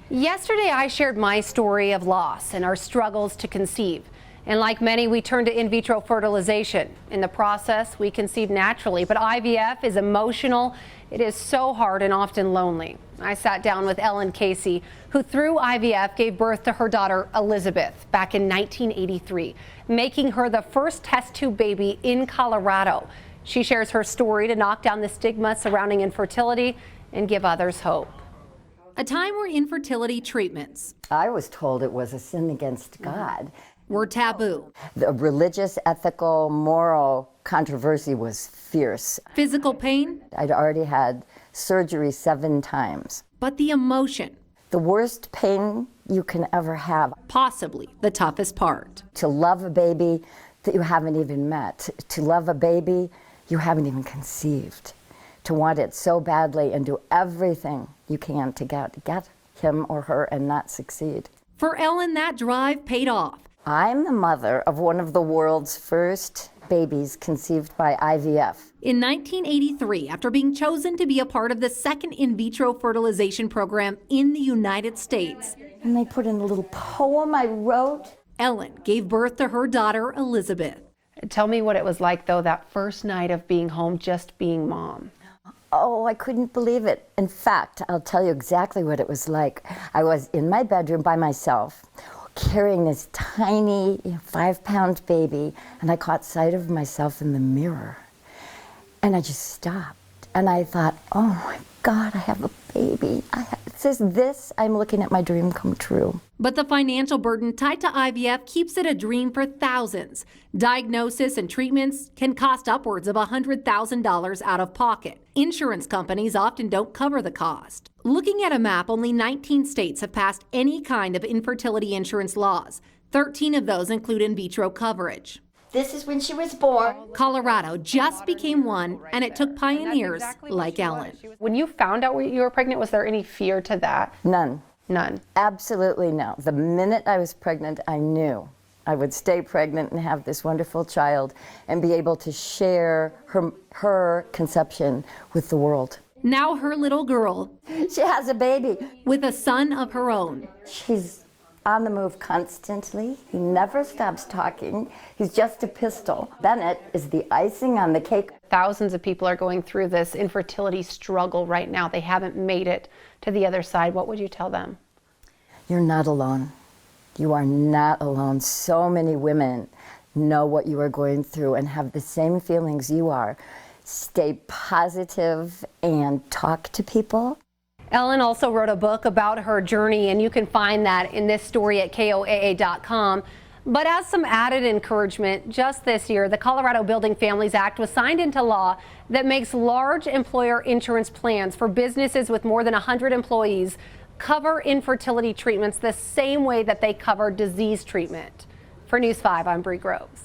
Yesterday, I shared my story of loss and our struggles to conceive. And like many, we turned to in vitro fertilization. In the process, we conceive naturally, but IVF is emotional. It is so hard and often lonely. I sat down with Ellen Casey, who through IVF gave birth to her daughter Elizabeth back in 1983, making her the first test tube baby in Colorado. She shares her story to knock down the stigma surrounding infertility and give others hope. A time where infertility treatments, I was told it was a sin against God. Were taboo. The religious, ethical, moral controversy was fierce. Physical pain. I'd already had surgery 7 times. But the emotion. The worst pain you can ever have. Possibly the toughest part. To love a baby that you haven't even met. To love a baby you haven't even conceived. To want it so badly and do everything you can to get him or her and not succeed. For Ellen, that drive paid off. I'm the mother of one of the world's first babies conceived by IVF. In 1983, after being chosen to be a part of the second in vitro fertilization program in the United States. And they put in a little poem I wrote. Ellen gave birth to her daughter, Elizabeth. Tell me what it was like, though, that first night of being home, just being mom. Oh, I couldn't believe it. In fact, I'll tell you exactly what it was like. I was in my bedroom by myself, carrying this tiny 5-pound baby, and I caught sight of myself in the mirror. And I just stopped. And I thought, oh my God, I have a baby. I'm looking at my dream come true. But the financial burden tied to IVF keeps it a dream for thousands. Diagnosis and treatments can cost upwards of $100,000 out of pocket. Insurance companies often don't cover the cost. Looking at a map, only 19 states have passed any kind of infertility insurance laws. 13 of those include in vitro coverage. This is when she was born. Colorado just became one, and it took pioneers like Ellen. When you found out you were pregnant, was there any fear to that? None. None. Absolutely no. The minute I was pregnant, I knew I would stay pregnant and have this wonderful child and be able to share her conception with the world. Now her little girl. She has a baby. With a son of her own. She's on the move constantly. He never stops talking. He's just a pistol. Bennett is the icing on the cake. Thousands of people are going through this infertility struggle right now. They haven't made it to the other side. What would you tell them? You're not alone. You are not alone. So many women know what you are going through and have the same feelings you are. Stay positive and talk to people. Ellen also wrote a book about her journey, and you can find that in this story at KOAA.com. But as some added encouragement, just this year, the Colorado Building Families Act was signed into law that makes large employer insurance plans for businesses with more than 100 employees cover infertility treatments the same way that they cover disease treatment. For News 5, I'm Bree Groves.